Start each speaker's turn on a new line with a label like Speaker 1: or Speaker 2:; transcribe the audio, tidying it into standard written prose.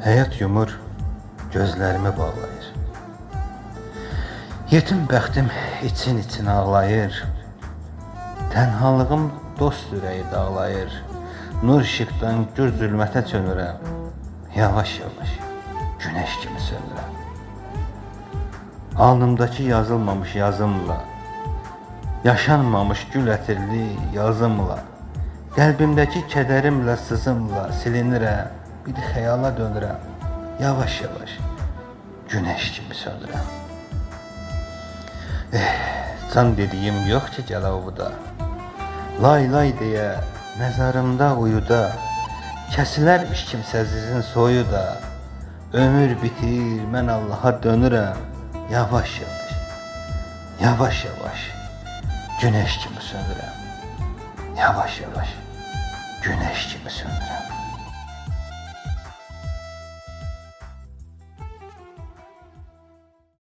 Speaker 1: Həyat yumur, gözlərimi bağlayır. Yetim bəxtim için ağlayır. Tənhalığım dost ürəyi dağlayır. Nur işıqdan gür zülmətə çönürəm. Yavaş yavaş güneş kimi sönürəm. Alnımdakı yazılmamış yazımla, yaşanmamış gül ətirli yazımla, qəlbimdəki kədərimlə, sızımla silinirəm. Bir xəyala dönürəm. Yavaş yavaş güneş kimi sönürəm. Can dediyim yox ki gəlavuda. Lay lay deyə nəzarımda uyuda, kəsilərmiş kimsəsizin soyu da. Ömür bitir, mən Allaha dönürəm. Yavaş yavaş, yavaş yavaş güneş kimi sönürəm. Yavaş yavaş güneş kimi sönürəm.